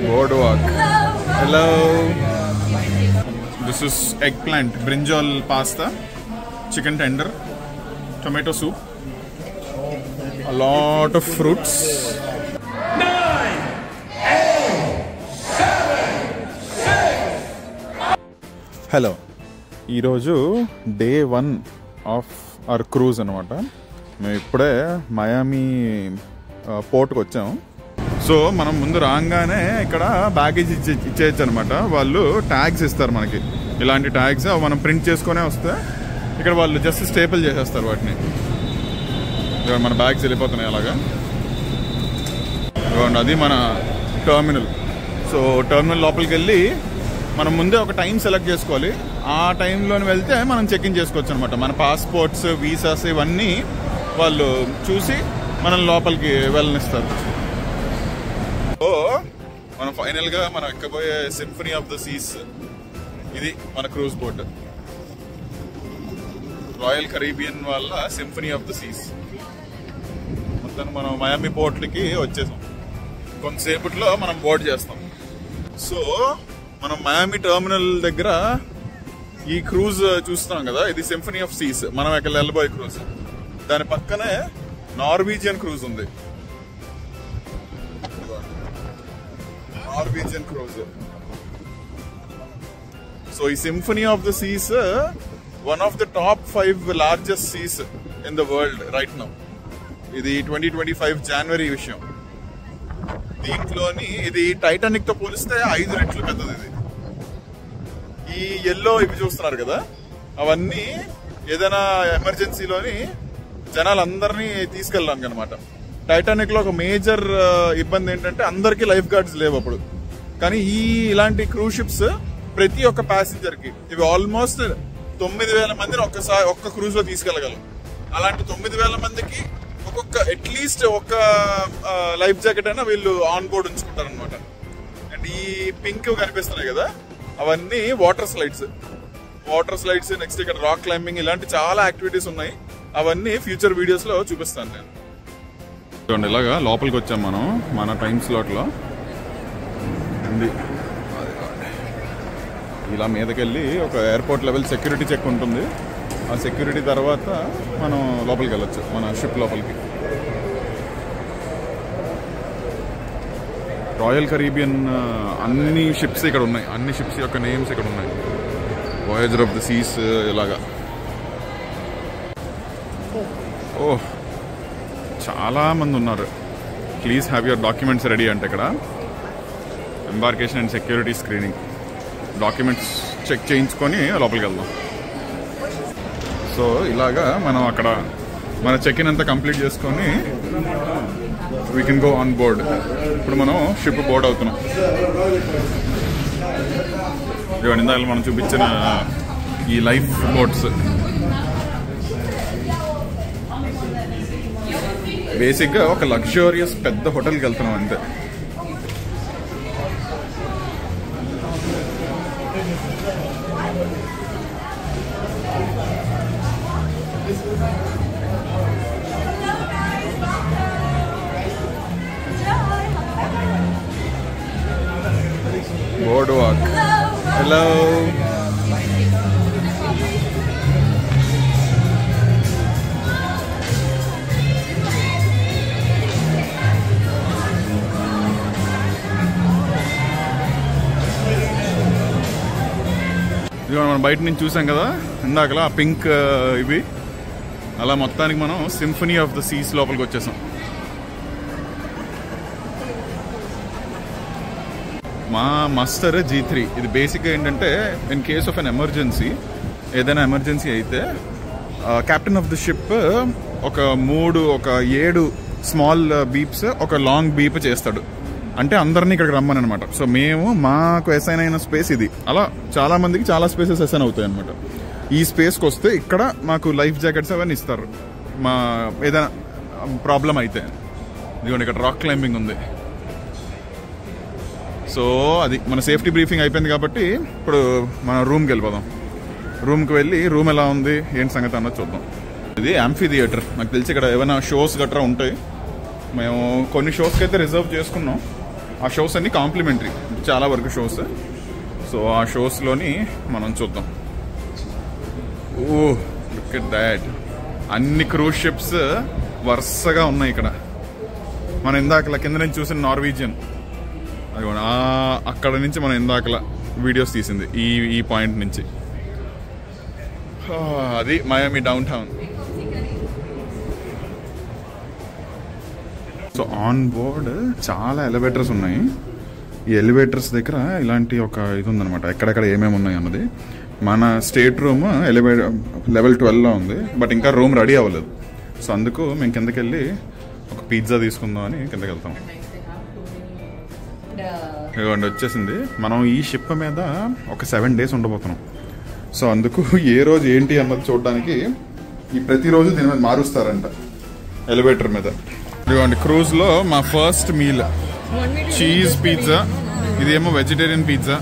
Boardwalk. Hello. This is eggplant, brinjal pasta, chicken tender, tomato soup, a lot of fruits. 9, 8, 7, 6. Hello, ఈరోజు day 1 of our cruise అనమాట. మేము ఇప్పుడే మయామి పోర్ట్కి వచ్చాము. So మనం ముందు రాగానే ఇక్కడ బ్యాగేజ్ ఇచ్చేయచ్చు అనమాట. వాళ్ళు ట్యాగ్స్ ఇస్తారు మనకి, ఇలాంటి ట్యాగ్స్ మనం ప్రింట్ చేసుకునే వస్తే ఇక్కడ వాళ్ళు జస్ట్ స్టేపుల్ చేసేస్తారు వాటిని. మన బ్యాగ్స్ వెళ్ళిపోతున్నాయి అలాగా. అది మన టర్మినల్. సో టర్మినల్ లోపలికి వెళ్ళి మనం ముందే ఒక టైం సెలెక్ట్ చేసుకోవాలి. ఆ టైంలోని వెళ్తే మనం చెక్ ఇన్ చేసుకోవచ్చు అనమాట. మన పాస్పోర్ట్స్, వీసాస్ ఇవన్నీ వాళ్ళు చూసి మనం లోపలికి వెళ్ళనిస్తారు. సో మనం ఫైనల్గా మనం ఎక్కబోయే సింఫనీ ఆఫ్ ద సీస్, ఇది మన క్రూజ్ బోట్. రాయల్ కరీబియన్ వాళ్ళ సింఫనీ ఆఫ్ ద సీస్. మొత్తం మనం మయామి పోర్ట్లకి వచ్చేసాం. కొంతసేపట్లో మనం బోర్డ్ చేస్తాం. సో మనం మయామి టర్మినల్ దగ్గర ఈ క్రూజ్ చూస్తున్నాం కదా, ఇది సింఫనీ ఆఫ్ సీస్. మనం ఇక్కడ వెళ్ళబోయే క్రూజ్. దాని పక్కనే నార్వీజియన్ క్రూజ్ ఉంది. Norwegian cruise. సో ఈ Symphony of the Seas one of the top 5 largest seas in the world right now. ఇది 2025 జనవరి విషయం. దీంట్లోని ఇది టైటానిక్ తో పోలిస్తే 5 రెట్లు పెద్దది. ఇది ఈ ఎల్లో ఇవి చూస్తున్నారు కదా, అవన్నీ ఏదైనా ఎమర్జెన్సీలోని జనాలందరినీ తీసుకెళ్ళడానికి అనమాట. టైటానిక్ లో ఒక మేజర్ ఇబ్బంది ఏంటంటే అందరికీ లైఫ్ గార్డ్స్ లేవు అప్పుడు. కానీ ఇలాంటి క్రూజ్ షిప్స్ ప్రతి ఒక్క ప్యాసింజర్ కి ఇవి ఆల్మోస్ట్ 9,000 మందిని ఒక్క క్రూజ్ లో తీసుకెళ్లగలం. అలాంటి 9,000 మందికి ఒక్కొక్క అట్లీస్ట్ ఒక లైఫ్ జాకెట్ అయినా వీళ్ళు ఆన్ బోర్డ్ ఉంచుకుంటారు అనమాట. అండ్ ఈ పింక్ కనిపిస్తున్నాయి కదా, అవన్నీ వాటర్ స్లైడ్స్. నెక్స్ట్ ఇక్కడ రాక్ క్లైంబింగ్, ఇలాంటి చాలా యాక్టివిటీస్ ఉన్నాయి. అవన్నీ ఫ్యూచర్ వీడియోస్ లో చూపిస్తాను నేను. చూడండి, ఇలాగా లోపలికి వచ్చాం మనం మన టైం స్లాట్ లో. ఇలా మీదకెళ్ళి ఒక ఎయిర్పోర్ట్ లెవెల్ సెక్యూరిటీ చెక్ ఉంటుంది. ఆ సెక్యూరిటీ తర్వాత మనం లోపలికి వెళ్ళొచ్చు, మన షిప్ లోపలికి. రాయల్ కరీబియన్ అన్ని షిప్స్ ఇక్కడ ఉన్నాయి. అన్ని షిప్స్ యొక్క నేమ్స్ ఇక్కడ ఉన్నాయి. వాయేజర్ ఆఫ్ ద సీస్ ఇలాగా. ఓహ్, చాలా మంది ఉన్నారు. Please have your documents ready అంటే ఇక్కడ embarkation and security screening. Documents check చేయించుకొని లోపలికి వెళ్దాం. సో ఇలాగా మనం అక్కడ మన చెక్ ఇన్ అంతా కంప్లీట్ చేసుకొని we can go on board. ఇప్పుడు మనం షిప్ బోర్డ్ అవుతున్నాం. ఇందాక మనం చూపించిన ఈ లైఫ్ బోట్స్ బేసిక్గా ఒక లగ్జూరియస్ పెద్ద హోటల్కి వెళ్తున్నాం అంతే. బోర్డ్వాక్. హలో. ఇదిగో మనం బయట నుంచి చూసాం కదా ఇందాకలా పింక్ ఇవి. అలా మొత్తానికి మనం సింఫనీ ఆఫ్ ద సీస్ లోపలికి వచ్చేసాం. మా మస్టర్ G3. ఇది బేసిక్గా ఏంటంటే in case of an emergency, ఏదైనా ఎమర్జెన్సీ అయితే కెప్టెన్ ఆఫ్ ద షిప్ ఒక 7 స్మాల్ బీప్స్, ఒక లాంగ్ బీప్ చేస్తాడు. అంటే అందరినీ ఇక్కడికి రమ్మని అనమాట. సో మాకు అసైన్ అయిన స్పేస్ ఇది. అలా చాలా మందికి చాలా స్పేసెస్ అసైన్ అవుతాయి అనమాట. ఈ స్పేస్కి వస్తే ఇక్కడ మాకు లైఫ్ జాకెట్స్ అవన్నీ ఇస్తారు మా ఏదైనా ప్రాబ్లం అయితే. ఇదిగోండి ఇక్కడ రాక్ క్లైంబింగ్ ఉంది. సో అది మన సేఫ్టీ బ్రీఫింగ్ అయిపోయింది కాబట్టి ఇప్పుడు మనం రూమ్కి వెళ్ళిపోదాం. రూమ్కి వెళ్ళి రూమ్ ఎలా ఉంది ఏంటి సంగతి అన్నది చూద్దాం. ఇది యాంఫీ థియేటర్. నాకు తెలిసి ఇక్కడ ఏమైనా షోస్ గట్రా ఉంటాయి. మేము కొన్ని షోస్కి అయితే రిజర్వ్ చేసుకున్నాం. ఆ షోస్ అన్ని కాంప్లిమెంటరీ, చాలా వరకు షోస్. సో ఆ షోస్లోని మనం చూద్దాం. ఓ లుక్ ఎట్ దాట్, అన్ని క్రూజ్ షిప్స్ వరుసగా ఉన్నాయి ఇక్కడ. మనం ఇందాకలా కింద నుంచి చూసిన నార్వీజియన్, అది అక్కడ నుంచి మనం ఇందాకలా వీడియోస్ తీసింది ఈ పాయింట్ నుంచి. అది Miami down town. So on board చాలా ఎలివేటర్స్ ఉన్నాయి. ఈ ఎలివేటర్స్ దగ్గర ఇలాంటి ఒక ఇది ఉందన్నమాట, ఎక్కడెక్కడ ఏమేమి ఉన్నాయి అన్నది. మన స్టేట్ రూమ్ లెవెల్ 12లో ఉంది, బట్ ఇంకా రూమ్ రెడీ అవ్వలేదు. సో అందుకు మేము కిందకి వెళ్ళి ఒక పిజ్జా తీసుకుందాం అని కిందకి వెళ్తాం. ఇదిగోండి వచ్చేసింది. మనం ఈ షిప్ మీద ఒక 7 days ఉండబోతున్నాం. సో అందుకు ఏ రోజు ఏంటి అన్నది చూడడానికి ఈ ప్రతిరోజు దీని మీద మారుస్తారంట ఎలివేటర్ మీద. ఇదిగోండి క్రూజ్లో మా ఫస్ట్ మీల్ చీజ్ పిజ్జా, ఇదేమో వెజిటేరియన్ పిజ్జా,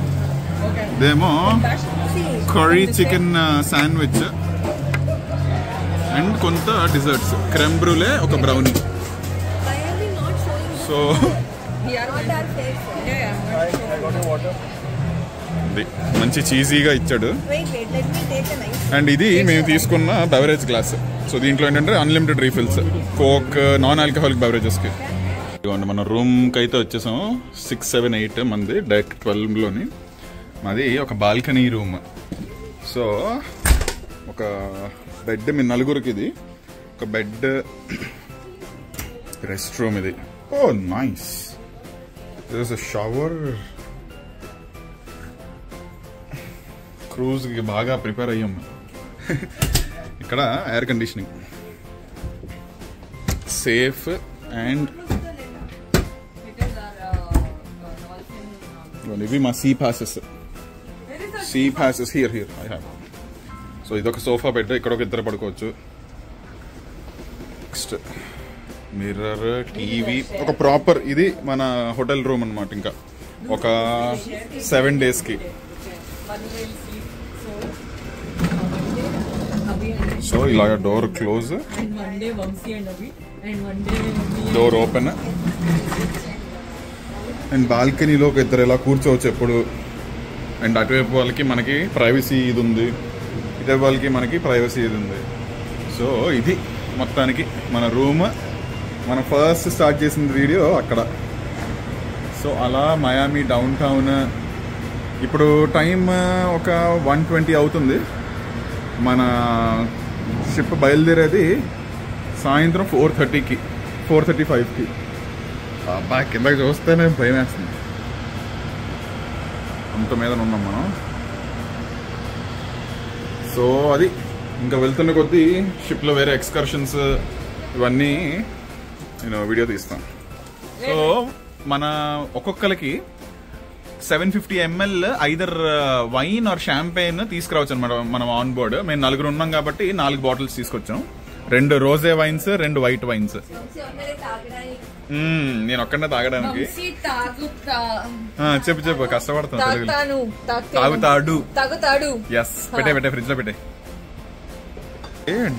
ఇదేమో కర్రీ చికెన్ శాండ్విచ్ అండ్ కొంత డిజర్ట్స్, క్రెమ్ బ్రూలే, ఒక బ్రౌనీ. సో మంచి చీజీగా ఇచ్చాడు. అండ్ ఇది మేము తీసుకున్న బెవరేజ్ గ్లాస్. సో దీంట్లో ఏంటంటే unlimited refills, coke, non alcoholic బెవరేజెస్కి. ఇదిగోండి మన రూమ్కి అయితే వచ్చేసాం. 6, 7, 8 మంది, డెక్ 12లోని. మాది ఒక బాల్కనీ రూమ్. సో ఒక బెడ్, మీ నలుగురికి ఇది ఒక బెడ్, రెస్ట్ రూమ్ ఇది. ఓ నైస్, దిస్ ఇస్ షవర్. క్రూజ్కి బాగా ప్రిపేర్ అయ్యాం. ఇక్కడ ఎయిర్ కండిషనింగ్, సేఫ్ అండ్ ఇవి మా sea passes here I have. So ఇదొక సోఫా బెడ్, ఇక్కడ ఒక ఇద్దరు పడుకోవచ్చు. నెక్స్ట్ మిర్రర్, టీవీ, ఒక ప్రాపర్, ఇది మన హోటల్ రూమ్ అన్నమాట. ఇంకా ఒక 7 daysకి. సో ఇలాగ door close, door open. And బాల్కనీలో ఒక ఇద్దరు ఇలా కూర్చోవచ్చు ఎప్పుడు. అండ్ అటువైపు వాళ్ళకి మనకి ప్రైవసీ ఇది ఉంది, ఇటువైపు వాళ్ళకి మనకి ప్రైవసీ ఇది ఉంది. సో ఇది మొత్తానికి మన రూమ్. మనం ఫస్ట్ స్టార్ట్ చేసిన వీడియో అక్కడ. సో అలా మయామి డౌన్ టౌన్. ఇప్పుడు టైం ఒక 1:20 అవుతుంది. మన షిప్ బయలుదేరేది సాయంత్రం 4:30కి, 4:35కి. అబ్బా కిందకి చూస్తేనే భయం వేస్తుంది, అంత మీద ఉన్నాం మనం. సో అది ఇంకా వెళ్తున్న కొద్దీ షిప్లో వేరే ఎక్స్కర్షన్స్ ఇవన్నీ నేను వీడియో తీస్తాను. సో మన ఒక్కొక్కరికి 750 ml either wine or champagne తీసుకురావచ్చు అనమాట మనం ఆన్ బోర్డ్. మేము 4 ఉన్నాం కాబట్టి 4 బాటిల్స్ తీసుకొచ్చాం. 2 రోజే వైన్స్, 2 వైట్ వైన్స్. నేను ఒక్కడే తాగడానికి. చెప్పు కష్టపడతాను. తాగుతాడు. ఎస్, పెట్టే ఫ్రిడ్జ్ లో పెట్టే.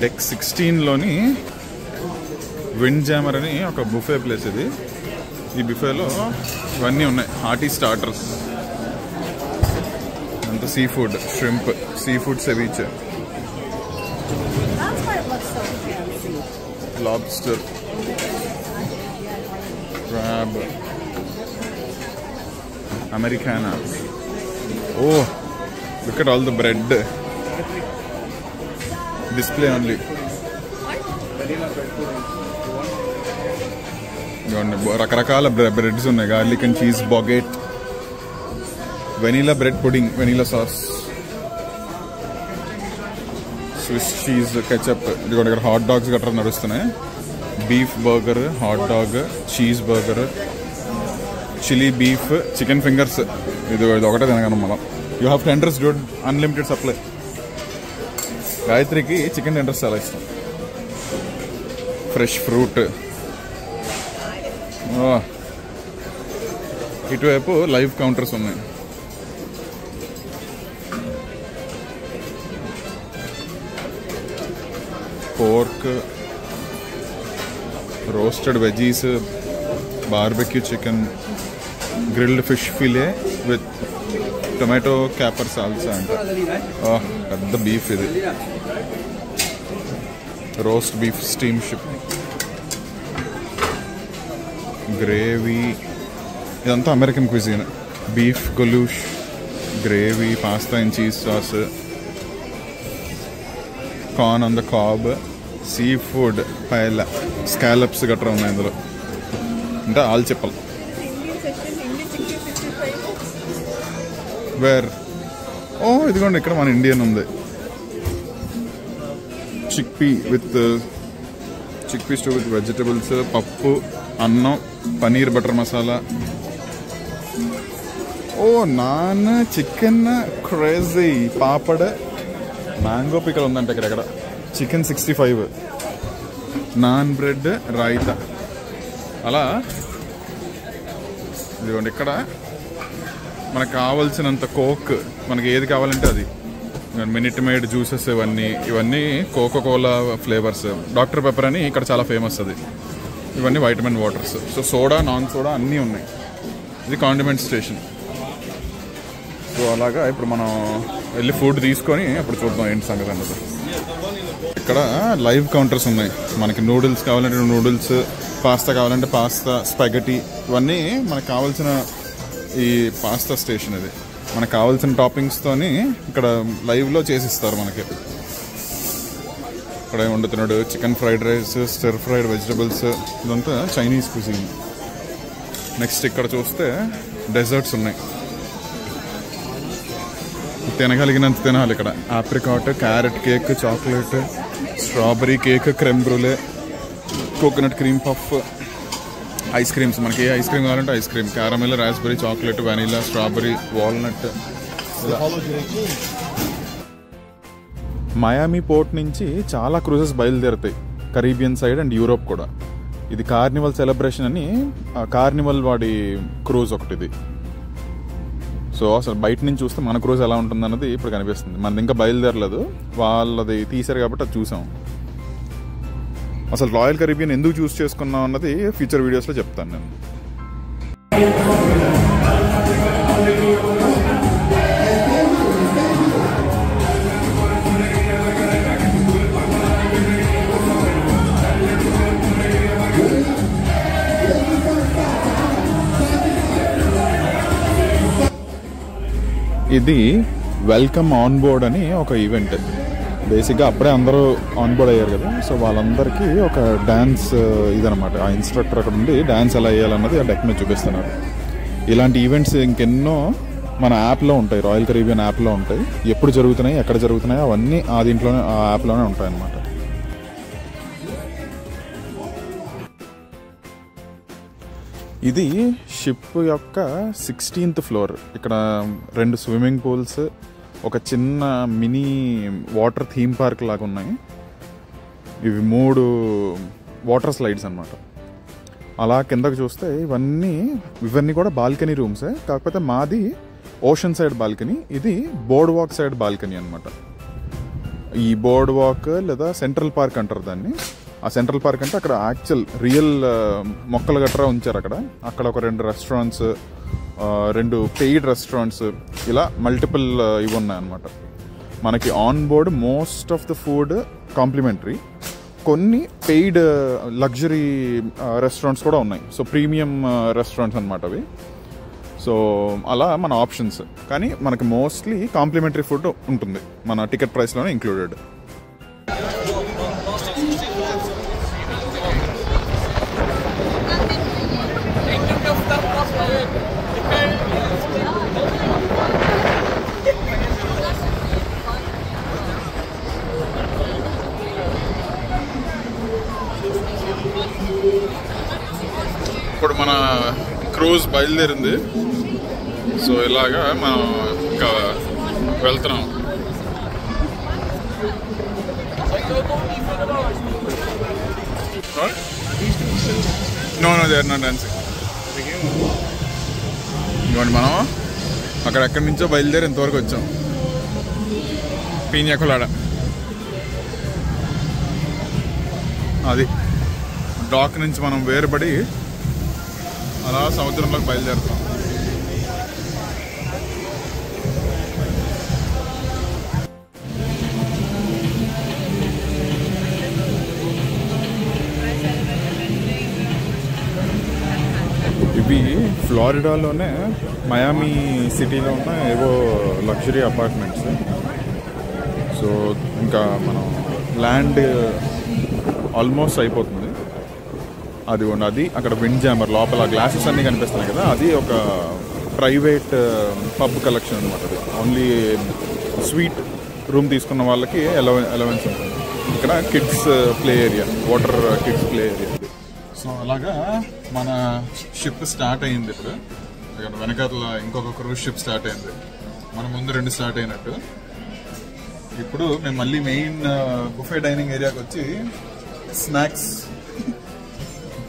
డెక్ 16లోని విండ్ జామర్ అని ఒక బుఫే ప్లేస్ ఇది. ఈ బుఫేలో ఇవన్నీ ఉన్నాయి, హార్టీ స్టార్టర్స్ అంత, sea food, shrimp, sea food ceviche, lobster, crab, Americana. Oh, look at all the bread. Display only. రకరకాల బ్రెడ్స్ ఉన్నాయి. Garlic and cheese baguette, vanilla bread pudding, vanilla sauce, Swiss cheese, ketchup. ఇది కూడా ఇక్కడ hot dogs గట్రా నడుస్తున్నాయి. Beef burger, hot dog, cheese burger, chilli beef, chicken fingers. ఇది ఒకటే తినగలం మనం. You have tenders dude, unlimited supply. గాయత్రికి చికెన్ టెండర్స్ చాలా ఇష్టం. Fresh fruit. ఇటువైపు లైవ్ కౌంటర్స్ ఉన్నాయి. Pork, roasted veggies, barbecue chicken, grilled fish fillet with tomato caper salsa అంట. పెద్ద బీఫ్ ఇది, roast beef steam ship, gravy. ఇదంతా American cuisine. Beef goulash, gravy, pasta and cheese sauce, corn on the cob, seafood, paella scallops గట్రా ఉన్నాయి ఇందులో. అంటే all చెప్పాలి. ఇదిగోండి ఇక్కడ మన ఇండియన్ ఉంది. చిక్పీ స్టూ విత్ వెజిటబుల్స్, పప్పు, అన్నం, paneer butter masala, non, chicken crazy, papad, mango pickle ఉందంటే ఇక్కడ, చికెన్ 65, నాన్ బ్రెడ్, రాయితా. అలా ఇదిగోండి ఇక్కడ మనకు కావాల్సినంత కోక్, మనకి ఏది కావాలంటే అది. మినిట్ మేడ్ జ్యూసెస్, ఇవన్నీ Coca Cola flavours. Doctor Pepper అని ఇక్కడ చాలా ఫేమస్ అది. ఇవన్నీ vitamin waters. So soda, non soda అన్నీ ఉన్నాయి. ఇది కాండిమెంట్ స్టేషన్. సో అలాగా ఇప్పుడు మనం వెళ్ళి ఫుడ్ తీసుకొని అప్పుడు చూద్దాం ఏంటి సంగతి అన్నది. ఇక్కడ లైవ్ కౌంటర్స్ ఉన్నాయి. మనకి నూడిల్స్ కావాలంటే నూడిల్స్, పాస్తా కావాలంటే పాస్తా, స్పాగెటీ, ఇవన్నీ మనకు కావాల్సిన ఈ పాస్తా స్టేషన్. ఇది మనకు కావాల్సిన టాపింగ్స్తోని ఇక్కడ లైవ్లో చేసిస్తారు మనకి. ఇక్కడ వండుతున్నాడు chicken fried rice, stir fried vegetables, ఇదంతా చైనీస్ కుజిన్. నెక్స్ట్ ఇక్కడ చూస్తే డెజర్ట్స్ ఉన్నాయి. తినగలిగినంత తినాలి ఇక్కడ. Apricot, carrot cake, chocolate, strawberry cake, creme brulee, coconut cream puff, ice creams. మనకి ఏ ఐస్ క్రీమ్ కావాలంటే ice cream, caramel, raspberry, chocolate, vanilla, strawberry, walnut. Miami port నుంచి చాలా క్రూజెస్ బయలుదేరుతాయి, కరీబియన్ సైడ్ అండ్ యూరోప్ కూడా. ఇది కార్నివల్ సెలబ్రేషన్ అని, carnival వాడి క్రూజ్ ఒకటి ఇది. సో అసలు బయట నుంచి చూస్తే మన క్రూజ్ ఎలా ఉంటుంది అన్నది ఇప్పుడు కనిపిస్తుంది. మనది ఇంకా బయలుదేరలేదు, వాళ్ళది తీశారు కాబట్టి అది చూసాం. అసలు రాయల్ కరీబియన్ ఎందుకు చూస్ చేసుకున్నాం అన్నది ఫ్యూచర్ వీడియోస్లో చెప్తాను నేను. ఇది వెల్కమ్ ఆన్ బోర్డ్ అని ఒక ఈవెంట్. బేసిక్గా అప్పుడే అందరూ ఆన్ బోర్డ్ అయ్యారు కదా, సో వాళ్ళందరికీ ఒక డ్యాన్స్ ఇదనమాట. ఆ ఇన్స్ట్రక్టర్ అక్కడ ఉండి డ్యాన్స్ ఎలా వేయాలన్నది ఆ డెక్ మీద చూపిస్తున్నారు. ఇలాంటి ఈవెంట్స్ ఇంకెన్నో మన యాప్లో ఉంటాయి, రాయల్ కరీబియన్ యాప్లో ఉంటాయి. ఎప్పుడు జరుగుతున్నాయి, ఎక్కడ జరుగుతున్నాయి అవన్నీ ఆ దీంట్లోనే, ఆ యాప్లోనే ఉంటాయి అన్నమాట. ఇది షిప్ యొక్క 16th ఫ్లోర్. ఇక్కడ 2 స్విమ్మింగ్ పూల్స్, ఒక చిన్న మినీ వాటర్ థీమ్ పార్క్ లాగా ఉన్నాయి. ఇవి 3 వాటర్ స్లైడ్స్ అన్నమాట. అలా కిందకు చూస్తే ఇవన్నీ కూడా బాల్కనీ రూమ్సే. కాకపోతే మాది ఓషన్ సైడ్ బాల్కనీ, ఇది బోర్డ్ వాక్ సైడ్ బాల్కనీ అనమాట. ఈ బోర్డ్ వాక్ లేదా సెంట్రల్ పార్క్ అంటారు దాన్ని. ఆ సెంట్రల్ పార్క్ అంటే అక్కడ యాక్చువల్ రియల్ మొక్కలు గట్రా ఉంచారు. అక్కడ ఒక 2 రెస్టారెంట్స్, 2 పెయిడ్ రెస్టారెంట్స్, ఇలా మల్టిపుల్ ఇవి ఉన్నాయి అన్నమాట. మనకి on board most of the food complimentary, కొన్ని పెయిడ్ లగ్జరీ రెస్టారెంట్స్ కూడా ఉన్నాయి. సో ప్రీమియం రెస్టారెంట్స్ అనమాట అవి. సో అలా మన ఆప్షన్స్, కానీ మనకి మోస్ట్లీ కాంప్లిమెంటరీ ఫుడ్ ఉంటుంది మన టికెట్ ప్రైస్లోనే ఇంక్లూడెడ్. ఇప్పుడు మన క్రూజ్ బయలుదేరింది. సో ఇలాగా మనం ఇంకా వెళ్తున్నాం. No they are not dancing. ఇవ్వండి, మనం అక్కడెక్కడి నుంచో బయలుదేరి ఇంతవరకు వచ్చాం. పీనియా కొలాడా అది డాక్ నుంచి మనం వేరుపడి అలా సముద్రంలోకి బయలుదేరుతాం. ఇవి ఫ్లోరిడాలోనే మయామి సిటీలో ఉన్న ఏవో లగ్జరీ అపార్ట్మెంట్స్. సో ఇంకా మనం ల్యాండ్ ఆల్మోస్ట్ అయిపోతుంది. అది అక్కడ విండ్ జామర్ లోపల గ్లాసెస్ అన్నీ కనిపిస్తున్నాయి కదా, అది ఒక ప్రైవేట్ పబ్ కలెక్షన్ అనమాట. అది ఓన్లీ స్వీట్ రూమ్ తీసుకున్న వాళ్ళకి అలవెన్స్ ఉంటుంది. ఇక్కడ kids play area, water kids play area. So అలాగా మన షిప్ స్టార్ట్ అయింది. ఇప్పుడు ఇక్కడ వెనకాల ఇంకొక క్రూజ్ షిప్ స్టార్ట్ అయింది. మన ముందు 2 స్టార్ట్ అయినట్టు. ఇప్పుడు మేము మళ్ళీ మెయిన్ బుఫే డైనింగ్ ఏరియాకి వచ్చి స్నాక్స్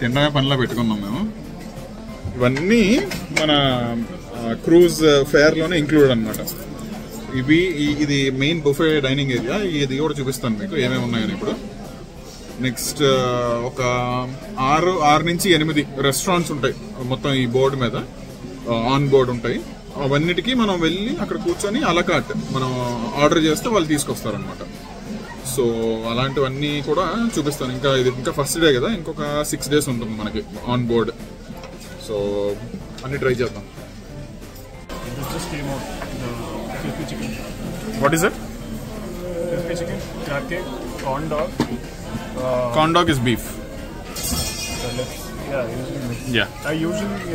తినడమే పనిలో పెట్టుకున్నాం మేము. ఇవన్నీ మన క్రూజ్ ఫేర్లోనే ఇంక్లూడ్ అనమాట. ఇది మెయిన్ బుఫే డైనింగ్ ఏరియా. ఇది కూడా చూపిస్తాను మీకు ఏమేమి ఉన్నాయని. ఇప్పుడు నెక్స్ట్ ఒక 6 నుంచి 8 రెస్టారెంట్స్ ఉంటాయి మొత్తం ఈ బోర్డు మీద, ఆన్ బోర్డు ఉంటాయి. అవన్నిటికీ మనం వెళ్ళి అక్కడ కూర్చొని అలకాట్ మనం ఆర్డర్ చేస్తే వాళ్ళు తీసుకొస్తారనమాట. సో అలాంటివన్నీ కూడా చూపిస్తాను. ఇంకా ఫస్ట్ డే కదా, ఇంకొక 6 days ఉంటుంది మనకి ఆన్ బోర్డ్. సో అన్ని ట్రై చేద్దాం. What is it? Crispy chicken, crab cake, corn dog. Corn dog is beef. I usually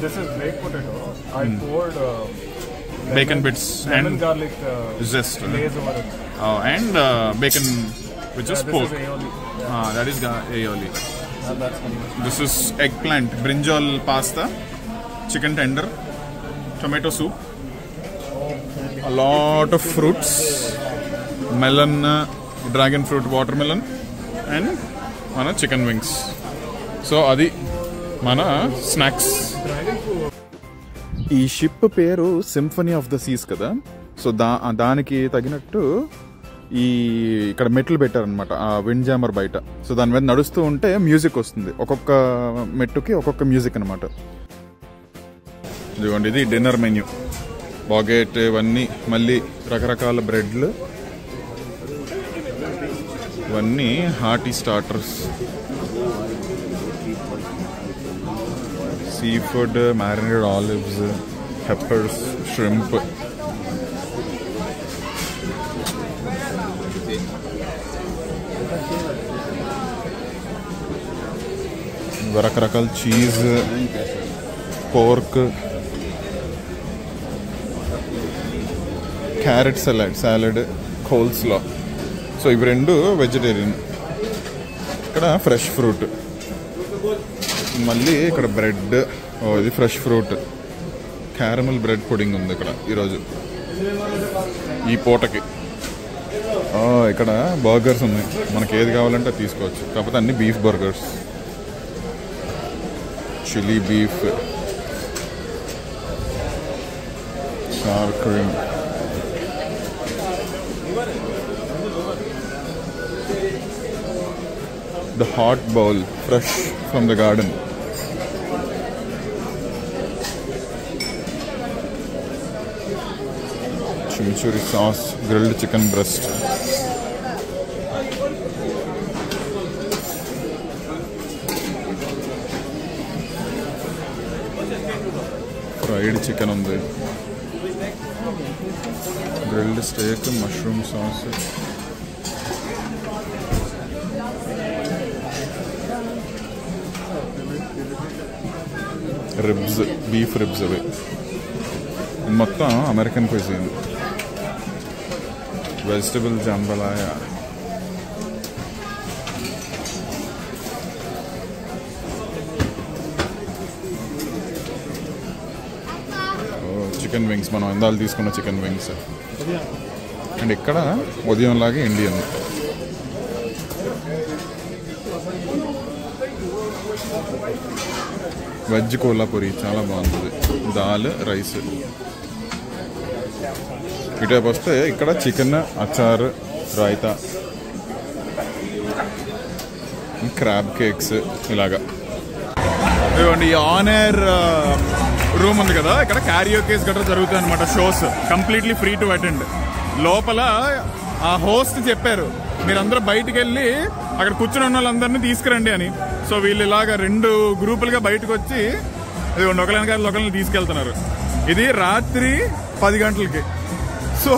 this is baked potato. I poured Bacon bits lemon and garlic zest. glaze over it. And bacon, which is This pork. is aioli. That is aioli. That's funny. This is eggplant, brinjal pasta, chicken tender, tomato soup, a lot of fruits, melon, dragon fruit, watermelon, and మన chicken wings. So అది మన snacks. ఈ ship పేరు symphony of the Cs కదా. So దానికి తగినట్టు ఇక్కడ మెట్లు పెట్టారనమాట ఆ విండ్ జామర్ బయట. సో దాని మీద నడుస్తూ ఉంటే మ్యూజిక్ వస్తుంది. ఒక్కొక్క మెట్టుకి ఒక్కొక్క మ్యూజిక్ అనమాట. ఇదిగోండి, ఇది డిన్నర్ మెన్యూ. బాగెట్ ఇవన్నీ, మళ్ళీ రకరకాల బ్రెడ్లు, ఇవన్నీ hearty starters. Seafood, marinated olives, peppers, shrimp. రకరకాల cheese, pork, carrot salad, coleslaw. So ఇవి 2 వెజిటేరియన్. ఇక్కడ ఫ్రెష్ ఫ్రూట్, మళ్ళీ ఇక్కడ బ్రెడ్. ఇది fresh fruit. Caramel bread pudding ఉంది ఇక్కడ ఈరోజు ఈ పూటకి. ఇక్కడ బర్గర్స్ ఉన్నాయి, మనకి ఏది కావాలంటే తీసుకోవచ్చు. కాకపోతే అన్ని beef burgers. Chilli beef, sour cream. The hot bowl, fresh from the garden. Chimichurri sauce, grilled chicken breast. Fried chicken on the grilled steak, mushroom sauce. Ribs, beef ribs away. మొత్తం American cuisine. Vegetable jambalaya, chicken wings, మనం ఇందాలు తీసుకున్న chicken wings. And ఇక్కడ ఉదయంలాగే Indian. Veg కోల్హాపూరి చాలా బాగుంటుంది. Dal, rice. ఇటువైపు వస్తే ఇక్కడ chicken, achar, raita, crab cakes ఇలాగా. ఇదిగోండి, ఈ ఆన్ ఎయిర్ రూమ్ ఉంది కదా, ఇక్కడ క్యారియోకేస్ గట్రా జరుగుతాయి అనమాట. Shows completely free to attend. లోపల ఆ హోస్ట్ చెప్పారు మీరందరూ బయటికి వెళ్ళి అక్కడ కూర్చుని ఉన్న వాళ్ళందరినీ తీసుకురండి అని. సో వీళ్ళు ఇలాగా 2 గ్రూపులుగా బయటకు వచ్చి అది ఒకరిని తీసుకెళ్తున్నారు. ఇది రాత్రి 10 గంటలకి. సో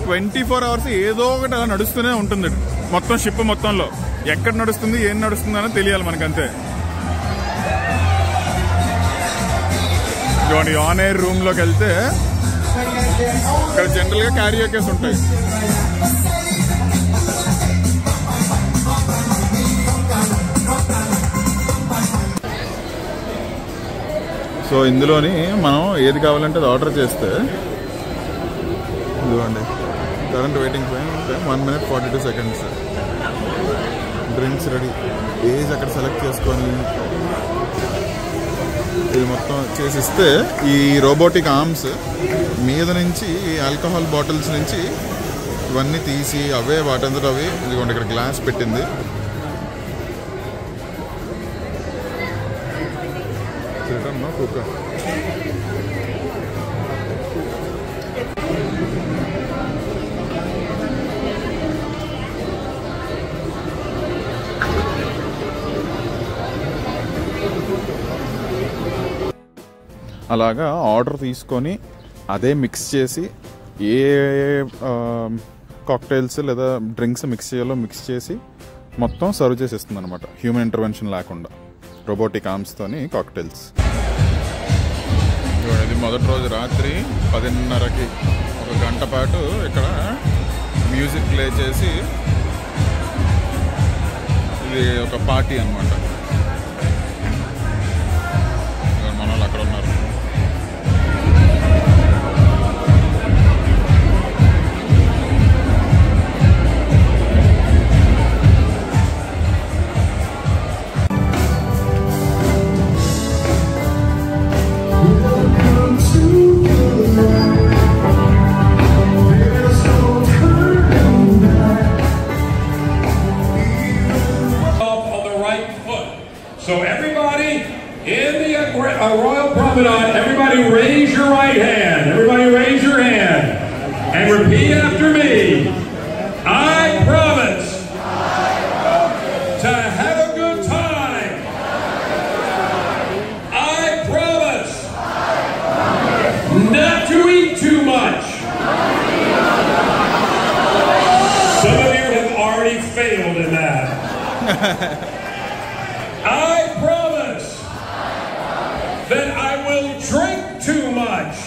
24 hours ఏదో ఒకటి అలా నడుస్తూనే ఉంటుంది మొత్తం షిప్ మొత్తంలో. ఎక్కడ నడుస్తుంది ఏం నడుస్తుంది అని తెలియాలి మనకంతే. ఇటువంటి ఆన్ ఎయిర్ రూమ్ లోకి వెళ్తే ఇక్కడ జనరల్ గా క్యారియోకేస్ ఉంటాయి. సో ఇందులోని మనం ఏది కావాలంటే అది ఆర్డర్ చేస్తే ఇదిగోండి current waiting time 1 minute 42 seconds. Drinks ready. Age అక్కడ సెలెక్ట్ చేసుకొని ఇది మొత్తం చేసిస్తే ఈ రోబోటిక్ ఆర్మ్స్ మీద నుంచి ఆల్కహాల్ బాటిల్స్ నుంచి ఇవన్నీ తీసి అవే వాటంతట అవి ఇదిగోండి ఇక్కడ గ్లాస్ పెట్టింది. కుక్క అలాగా ఆర్డర్ తీసుకొని అదే మిక్స్ చేసి ఏ కాక్టైల్స్ లేదా డ్రింక్స్ మిక్స్ చేయాలో మిక్స్ చేసి మొత్తం సర్వ్ చేసేస్తుంది అనమాట. హ్యూమన్ ఇంటర్వెన్షన్ లేకుండా రోబోటిక్ ఆర్మ్స్తోని కాక్టైల్స్. ఇది మొదటి రోజు రాత్రి 10:30కి 1 గంట పాటు ఇక్కడ మ్యూజిక్ ప్లే చేసి ఇది ఒక పార్టీ అనమాట. మన వాళ్ళు అక్కడ ఉన్నారు. So everybody in the Royal Promenade, everybody raise your right hand. Everybody raise your hand and repeat after me. I promise to have a good time. I promise not to eat too much. Some of you have already failed in that. I promise that I will drink too much.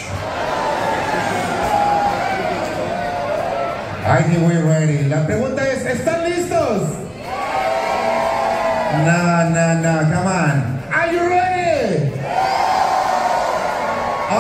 I think we're ready. La pregunta es, ¿están listos? No, come on. Are you ready?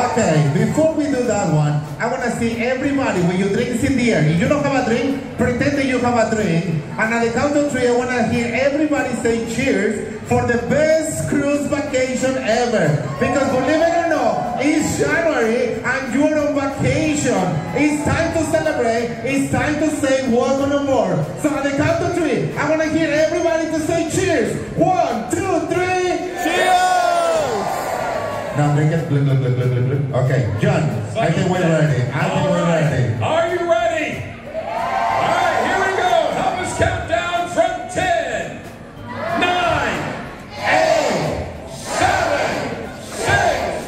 Okay, before we do that one, I want to see everybody with your drinks in the air. If you don't have a drink, pretend that you have a drink. And at the count of 3, I want to hear everybody say cheers for the best cruise vacation ever. Because believe it or not, it's January and you're on vacation. It's time to celebrate. It's time to say welcome on board. So at the count of 3, I want to hear everybody to say cheers. 1, 2, 3. Cheers! Now drink it. Okay, John, I think we're ready. Are you ready? All right, here we go. Help us count down from 10, 9, 8, 7, 6,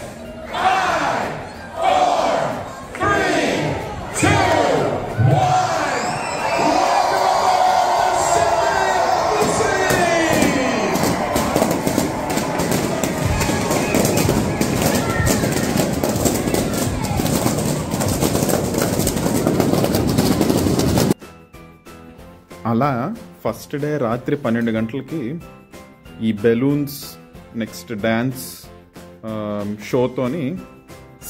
5, 4, 3, 2, 1. Welcome aboard the Sea! అలా first day రాత్రి 12 గంటలకి ఈ balloons next dance షోతోని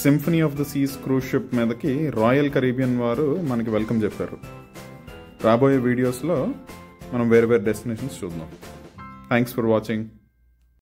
Symphony of the Seas cruise ship మీదకి Royal Caribbean వారు మనకి welcome చెప్పారు. రాబోయే వీడియోస్లో మనం వేరే డెస్టినేషన్స్ చూద్దాం. Thanks for watching.